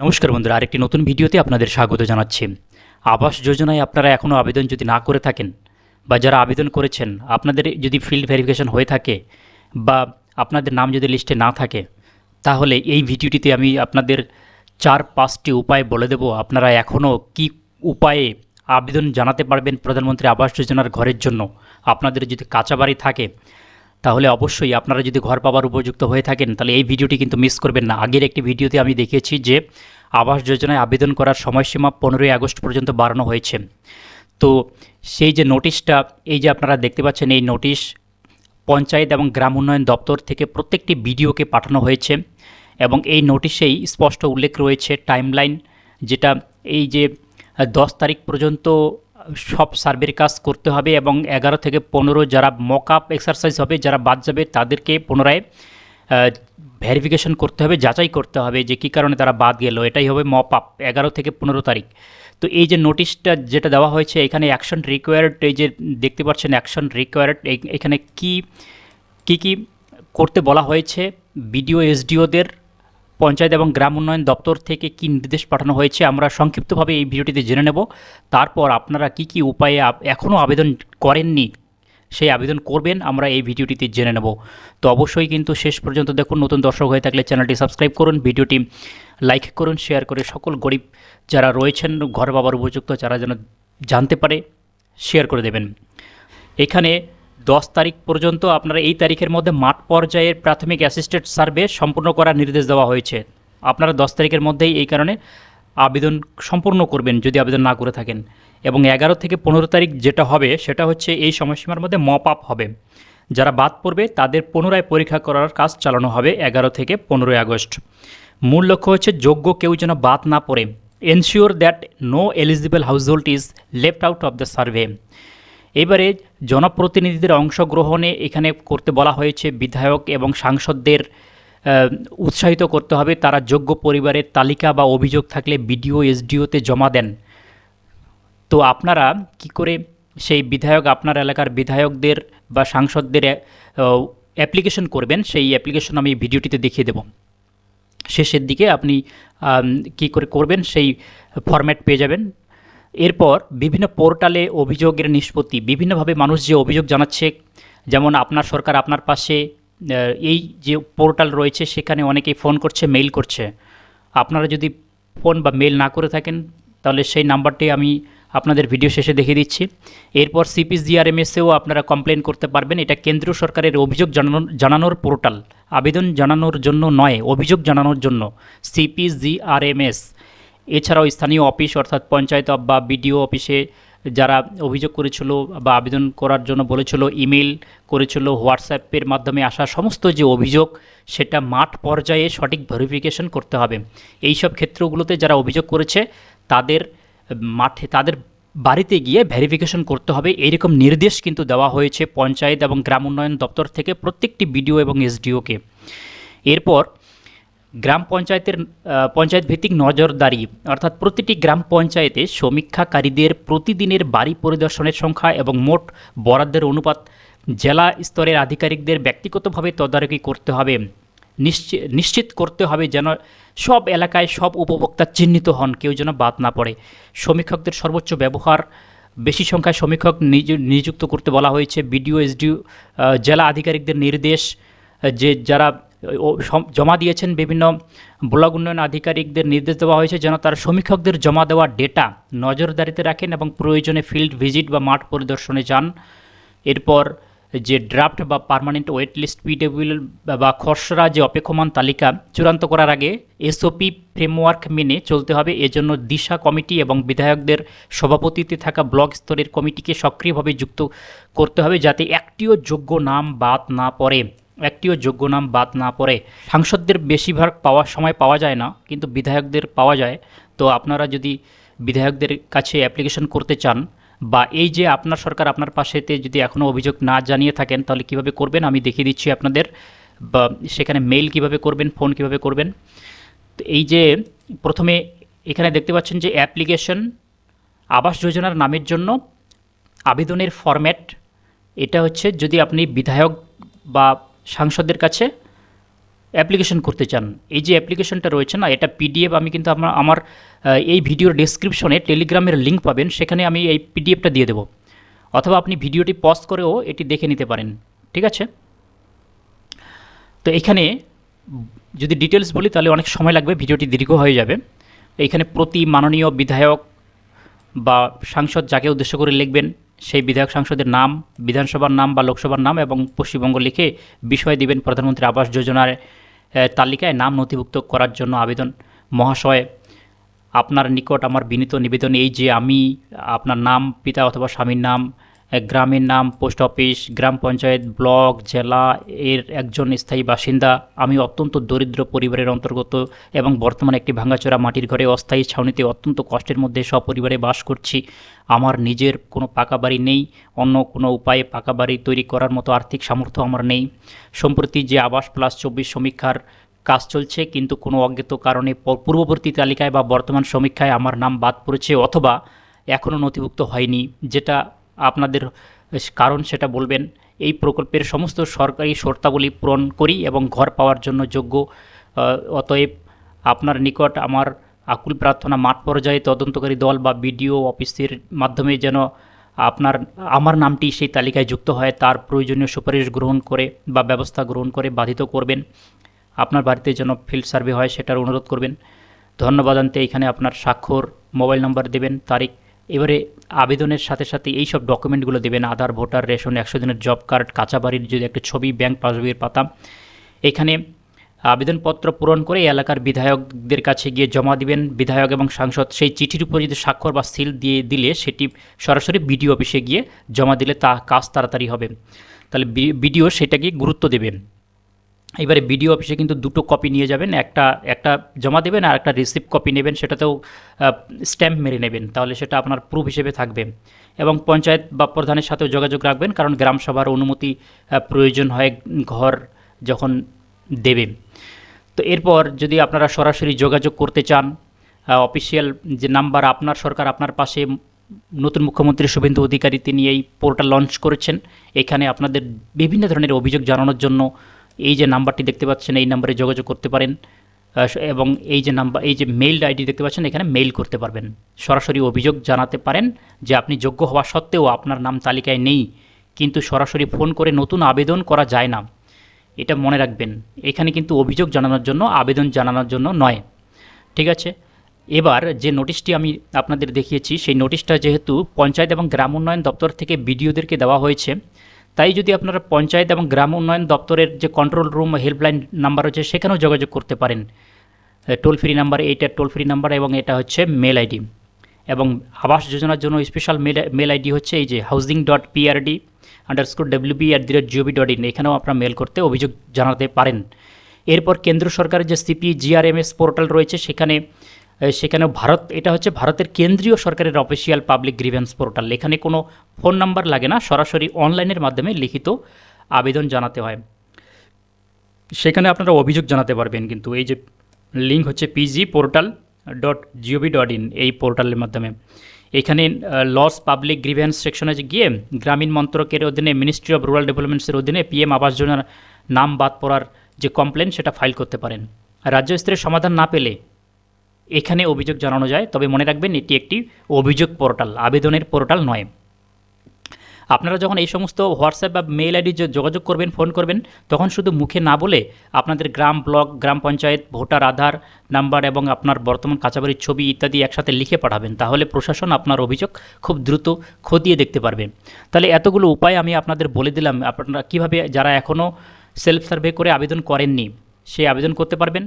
নমস্কার বন্ধুরা, আরেকটি নতুন ভিডিওতে আপনাদের স্বাগত জানাচ্ছি। আবাস যোজনায় আপনারা এখনও আবেদন যদি না করে থাকেন বা যারা আবেদন করেছেন আপনাদের যদি ফিল্ড ভেরিফিকেশন হয়ে থাকে বা আপনাদের নাম যদি লিস্টে না থাকে, তাহলে এই ভিডিওটিতে আমি আপনাদের 4-5টি উপায় বলে দেব আপনারা এখনও কি উপায়ে আবেদন জানাতে পারবেন প্রধানমন্ত্রী আবাস যোজনার ঘরের জন্য। আপনাদের যদি কাঁচা বাড়ি থাকে তাহলে অবশ্যই আপনারা যদি ঘর পাওয়ার উপযুক্ত হয়ে থাকেন তাহলে এই ভিডিওটি কিন্তু মিস করবেন না। আগের একটি ভিডিওতে আমি দেখিয়েছি যে আবাস যোজনায় আবেদন করার সময়সীমা 15ই আগস্ট পর্যন্ত বাড়ানো হয়েছে। তো সেই যে নোটিশটা এই যে আপনারা দেখতে পাচ্ছেন, এই নোটিশ পঞ্চায়েত এবং গ্রাম উন্নয়ন দপ্তর থেকে প্রত্যেকটি বিডিওকে পাঠানো হয়েছে এবং এই নোটিশেই স্পষ্ট উল্লেখ রয়েছে টাইমলাইন, যেটা এই যে 10 তারিখ পর্যন্ত সব সার্ভের কাজ করতে হবে এবং 11 থেকে 15 যারা মক আপ এক্সারসাইজ হবে, যারা বাদ যাবে তাদেরকে পুনরায় ভেরিফিকেশন করতে হবে, যাচাই করতে হবে যে কী কারণে তারা বাদ গেল। এটাই হবে মপ আপ 11 থেকে 15 তারিখ। তো এই যে নোটিশটা যেটা দেওয়া হয়েছে এখানে অ্যাকশন রিকোয়ার্ড, এই যে দেখতে পাচ্ছেন অ্যাকশন রিকোয়ার্ড, এখানে কি কি করতে বলা হয়েছে, বিডিও এসডিওদের পঞ্চায়েত এবং গ্রাম উন্নয়ন দপ্তর থেকে কি নির্দেশ পাঠানো হয়েছে আমরা সংক্ষিপ্তভাবে এই ভিডিওটিতে জেনে নেব। তারপর আপনারা কি উপায়ে এখনও আবেদন করেননি সেই আবেদন করবেন আমরা এই ভিডিওটিতে জেনে নেব। তো অবশ্যই কিন্তু শেষ পর্যন্ত দেখুন। নতুন দর্শক হয়ে থাকলে চ্যানেলটি সাবস্ক্রাইব করুন, ভিডিওটি লাইক করুন, শেয়ার করে সকল গরিব যারা রয়েছেন ঘর পাওয়ার উপযুক্ত যারা যেন জানতে পারে শেয়ার করে দেবেন। এখানে 10 তারিখ পর্যন্ত আপনারা এই তারিখের মধ্যে মাঠ পর্যায়ের প্রাথমিক অ্যাসিস্ট্যান্ট সার্ভে সম্পূর্ণ করার নির্দেশ দেওয়া হয়েছে। আপনারা 10 তারিখের মধ্যেই এই কারণে আবেদন সম্পূর্ণ করবেন যদি আবেদন না করে থাকেন। এবং 11 থেকে 15 তারিখ যেটা হবে সেটা হচ্ছে এই সময়সীমার মধ্যে মপ আপ হবে। যারা বাদ পড়বে তাদের পুনরায় পরীক্ষা করার কাজ চালানো হবে 11 থেকে 15 আগস্ট। মূল লক্ষ্য হচ্ছে যোগ্য কেউ যেন বাদ না পড়ে। Ensure that no eligible household is left out of the survey. এবারে জনপ্রতিনিধিদের অংশগ্রহণে এখানে করতে বলা হয়েছে বিধায়ক এবং সাংসদদের উৎসাহিত করতে হবে। তারা যোগ্য পরিবারের তালিকা বা অভিযোগ থাকলে বিডিও এসডিওতে জমা দেন। তো আপনারা কি করে সেই বিধায়ক, আপনার এলাকার বিধায়কদের বা সাংসদদের অ্যাপ্লিকেশন করবেন সেই অ্যাপ্লিকেশন আমি ভিডিওটিতে দেখিয়ে দেব। শেষের দিকে আপনি কি করে করবেন সেই ফরম্যাট পেয়ে যাবেন। এরপর বিভিন্ন পোর্টালে অভিযোগের নিষ্পত্তি, বিভিন্নভাবে মানুষ যে অভিযোগ জানাচ্ছে, যেমন আপনার সরকার আপনার পাশে এই যে পোর্টাল রয়েছে সেখানে অনেকেই ফোন করছে, মেইল করছে। আপনারা যদি ফোন বা মেইল না করে থাকেন তাহলে সেই নাম্বারটি আমি আপনাদের ভিডিও শেষে দেখিয়ে দিচ্ছি। এরপর সিপিজিআরএমএসেও আপনারা কমপ্লেন করতে পারবেন। এটা কেন্দ্রীয় সরকারের অভিযোগ জানানোর পোর্টাল, আবেদন জানানোর জন্য নয়, অভিযোগ জানানোর জন্য সিপিজিআরএমএস। এছাড়াও স্থানীয় অফিস অর্থাৎ পঞ্চায়েত বা বিডিও অফিসে যারা অভিযোগ করেছিল বা আবেদন করার জন্য বলেছিল, ইমেল করেছিল, হোয়াটসঅ্যাপের মাধ্যমে আসা সমস্ত যে অভিযোগ সেটা মাঠ পর্যায়ে সঠিক ভেরিফিকেশন করতে হবে। এই সব ক্ষেত্রগুলোতে যারা অভিযোগ করেছে তাদের মাঠে, তাদের বাড়িতে গিয়ে ভেরিফিকেশন করতে হবে। এইরকম নির্দেশ কিন্তু দেওয়া হয়েছে পঞ্চায়েত এবং গ্রাম উন্নয়ন দপ্তর থেকে প্রত্যেকটি বিডিও এবং এসডিওকে। এরপর গ্রাম পঞ্চায়েতের পঞ্চায়েত ভিত্তিক নজরদারি, অর্থাৎ প্রতিটি গ্রাম পঞ্চায়েতে সমীক্ষাকারীদের প্রতিদিনের বাড়ি পরিদর্শনের সংখ্যা এবং মোট বরাদ্দের অনুপাত জেলা স্তরের আধিকারিকদের ব্যক্তিগতভাবে তদারকি করতে হবে। নিশ্চিত করতে হবে যেন সব এলাকায় সব উপভোক্তা চিহ্নিত হন, কেউ যেন বাদ না পড়ে। সমীক্ষকদের সর্বোচ্চ ব্যবহার, বেশি সংখ্যায় সমীক্ষক নিযুক্ত করতে বলা হয়েছে। বিডিও এসডিও জেলা আধিকারিকদের নির্দেশ যে যারা জমা দিয়েছেন, বিভিন্ন ব্লক উন্নয়ন আধিকারিকদের নির্দেশ দেওয়া হয়েছে যেন তারা সমীক্ষকদের জমা দেওয়া ডেটা নজরদারিতে রাখেন এবং প্রয়োজনে ফিল্ড ভিজিট বা মাঠ পরিদর্শনে যান। এরপর যে ড্রাফট বা পার্মানেন্ট ওয়েট লিস্ট পিডব্লিউ বা খসড়া যে অপেক্ষমান তালিকা চূড়ান্ত করার আগে এসওপি ফ্রেমওয়ার্ক মেনে চলতে হবে। এজন্য দিশা কমিটি এবং বিধায়কদের সভাপতিত্বে থাকা ব্লক স্তরের কমিটিকে সক্রিয়ভাবে যুক্ত করতে হবে যাতে একটিও যোগ্য নাম বাদ না পড়ে। সাংসদদের বেশিরভাগ সময় পাওয়া যায় না, কিন্তু বিধায়কদের পাওয়া যায়। তো আপনারা যদি বিধায়কদের কাছে অ্যাপ্লিকেশন করতে চান বা এই যে আপনার সরকার আপনার পাশেতে যদি এখনও অভিযোগ না জানিয়ে থাকেন তাহলে কিভাবে করবেন আমি দেখিয়ে দিচ্ছি আপনাদের। বা সেখানে মেইল কিভাবে করবেন, ফোন কিভাবে করবেন। তো এই যে প্রথমে এখানে দেখতে পাচ্ছেন যে অ্যাপ্লিকেশন আবাস যোজনার নামের জন্য আবেদনের ফরম্যাট, এটা হচ্ছে যদি আপনি বিধায়ক বা সাংসদের কাছে অ্যাপ্লিকেশন করতে চান, এই যে অ্যাপ্লিকেশনটা রয়েছে না, এটা পিডিএফ আমি কিন্তু আমার এই ভিডিওর ডেসক্রিপশনে টেলিগ্রামের লিঙ্ক পাবেন, সেখানে আমি এই পিডিএফটা দিয়ে দেবো, অথবা আপনি ভিডিওটি পজ করেও এটি দেখে নিতে পারেন। ঠিক আছে, তো এখানে যদি ডিটেলস বলি তাহলে অনেক সময় লাগবে, ভিডিওটি দীর্ঘ হয়ে যাবে। এইখানে প্রতি মাননীয় বিধায়ক বা সাংসদ যাকে উদ্দেশ্য করে লিখবেন সেই বিধায়ক সাংসদের নাম, বিধানসভার নাম বা লোকসভার নাম এবং পশ্চিমবঙ্গ লিখে বিষয় দিবেন প্রধানমন্ত্রী আবাস যোজনার তালিকায় নাম নথিভুক্ত করার জন্য আবেদন। মহাশয়, আপনার নিকট আমার বিনীত নিবেদন এই যে আমি আপনার নাম, পিতা অথবা স্বামীর নাম, গ্রামের নাম, পোস্ট অফিস, গ্রাম পঞ্চায়েত, ব্লক, জেলা এর একজন স্থায়ী বাসিন্দা। আমি অত্যন্ত দরিদ্র পরিবারের অন্তর্গত এবং বর্তমানে একটি ভাঙাচোরা মাটির ঘরে অস্থায়ী ছাউনিতে অত্যন্ত কষ্টের মধ্যে সপরিবারে বাস করছি। আমার নিজের কোনো পাকা বাড়ি নেই, অন্য কোনো উপায়ে পাকা বাড়ি তৈরি করার মতো আর্থিক সামর্থ্য আমার নেই। সম্প্রতি যে আবাস প্লাস 24 সমীক্ষার কাজ চলছে, কিন্তু কোনো অজ্ঞাত কারণে পূর্ববর্তী তালিকায় বা বর্তমান সমীক্ষায় আমার নাম বাদ পড়েছে অথবা এখনও নথিভুক্ত হয়নি। যেটা আপনাদের কারণ সেটা বলবেন। এই প্রকল্পের সমস্ত সরকারি শর্তাবলী পূরণ করি এবং ঘর পাওয়ার জন্য যোগ্য। অতএব আপনার নিকট আমার আকুল প্রার্থনা, মাঠ পর্যায়ে তদন্তকারী দল বা বিডিও অফিসের মাধ্যমে যেন আমার নামটি সেই তালিকায় যুক্ত হয়, তার প্রয়োজনীয় সুপারিশ গ্রহণ করে বা ব্যবস্থা গ্রহণ করে বাধিত করবেন। আপনার বাড়িতে যেন ফিল্ড সার্ভে হয় সেটার অনুরোধ করবেন। ধন্যবাদ আনতে এখানে আপনার স্বাক্ষর, মোবাইল নাম্বার দেবেন, তারিখ। এবারে আবেদনের সাথে সাথে এই সব ডকুমেন্টগুলো দেবেন: আধার, ভোটার, রেশন, 100 দিনের জব কার্ড, কাঁচা বাড়ির যদি একটা ছবি, ব্যাংক পাসবইয়ের পাতা। এখানে আবেদনপত্র পূরণ করে এলাকার বিধায়কদের কাছে গিয়ে জমা দিবেন। বিধায়ক এবং সাংসদ সেই চিঠির উপর যদি স্বাক্ষর বা সিল দিয়ে দিলে সেটি সরাসরি বিডিও অফিসে গিয়ে জমা দিলে তা কাজ তাড়াতাড়ি হবে। তাহলে বিডিও সেটাকে গুরুত্ব দেবেন। এবারে বিডিও অফিসে কিন্তু দুটো কপি নিয়ে যাবেন, একটা জমা দেবেন আর একটা রিসিপ্ট কপি নেবেন, সেটাতেও স্ট্যাম্প মেরে নেবেন, তাহলে সেটা আপনার প্রুফ হিসেবে থাকবে। এবং পঞ্চায়েত বা প্রধানের সাথেও যোগাযোগ রাখবেন, কারণ গ্রামসভার অনুমতি প্রয়োজন হয় ঘর যখন দেবে। তো এরপর যদি আপনারা সরাসরি যোগাযোগ করতে চান, অফিসিয়াল যে নাম্বার, আপনার সরকার আপনার পাশে, নতুন মুখ্যমন্ত্রী শুভেন্দু অধিকারী তিনি এই পোর্টাল লঞ্চ করেছেন। এখানে আপনাদের বিভিন্ন ধরনের অভিযোগ জানানোর জন্য এই যে নাম্বারটি দেখতে পাচ্ছেন এই নাম্বারে যোগাযোগ করতে পারেন, এবং এই যে মেইল আইডি দেখতে পাচ্ছেন এখানে মেইল করতে পারবেন। সরাসরি অভিযোগ জানাতে পারেন যে আপনি যোগ্য হওয়া সত্ত্বেও আপনার নাম তালিকায় নেই, কিন্তু সরাসরি ফোন করে নতুন আবেদন করা যায় না, এটা মনে রাখবেন। এখানে কিন্তু অভিযোগ জানানোর জন্য, আবেদন জানানোর জন্য নয়। ঠিক আছে, এবার যে নোটিশটি আমি আপনাদের দেখিয়েছি সেই নোটিশটা যেহেতু পঞ্চায়েত এবং গ্রাম উন্নয়ন দপ্তর থেকে বিডিওদেরকে দেওয়া হয়েছে, তাই যদি আপনারা পঞ্চায়েত এবং গ্রাম উন্নয়ন দপ্তরের যে কন্ট্রোল রুম হেল্পলাইন নাম্বার রয়েছে সেখানেও যোগাযোগ করতে পারেন। টোল ফ্রি নাম্বার, এইটা টোল ফ্রি নাম্বার এবং এটা হচ্ছে মেল আইডি। এবং আবাস যোজনার জন্য স্পেশাল মেল আইডি হচ্ছে এই যে housing.prd_wb@gov.in, এখানেও আপনারা মেল করতে অভিযোগ জানাতে পারেন। এরপর কেন্দ্র সরকারের যে CPGRMS পোর্টাল রয়েছে সেখানেও এটা হচ্ছে ভারতের কেন্দ্রীয় সরকারের অফিসিয়াল পাবলিক গ্রিভেন্স পোর্টাল। এখানে কোনো ফোন নাম্বার লাগে না, সরাসরি অনলাইনের মাধ্যমে লিখিত আবেদন জানাতে হয়। সেখানে আপনারা অভিযোগ জানাতে পারবেন, কিন্তু এই যে লিঙ্ক হচ্ছে pgportal.gov.in, এই পোর্টালের মাধ্যমে। এখানে লস পাবলিক গ্রিভেন্স সেকশনে গিয়ে গ্রামীণ মন্ত্রকের অধীনে, মিনিস্ট্রি অফ রুরাল ডেভেলপমেন্টসের অধীনে PM আবাস যোজনার নাম বাদ পড়ার যে কমপ্লেন সেটা ফাইল করতে পারেন। রাজ্য স্তরের সমাধান না পেলে এখানে অভিযোগ জানানো যায়, তবে মনে রাখবেন এটি একটি অভিযোগ পোর্টাল, আবেদনের পোর্টাল নয়। আপনারা যখন এই সমস্ত হোয়াটসঅ্যাপ বা মেইল আইডি যোগাযোগ করবেন, ফোন করবেন, তখন শুধু মুখে না বলে আপনাদের গ্রাম, ব্লক, গ্রাম পঞ্চায়েত, ভোটার, আধার নাম্বার এবং আপনার বর্তমান কাঁচাবাড়ির ছবি ইত্যাদি একসাথে লিখে পাঠাবেন, তাহলে প্রশাসন আপনার অভিযোগ খুব দ্রুত খতিয়ে দেখতে পারবে। তাহলে এতগুলো উপায় আমি আপনাদের বলে দিলাম, আপনারা কীভাবে যারা এখনও সেলফ সার্ভে করে আবেদন করেননি সেই আবেদন করতে পারবেন।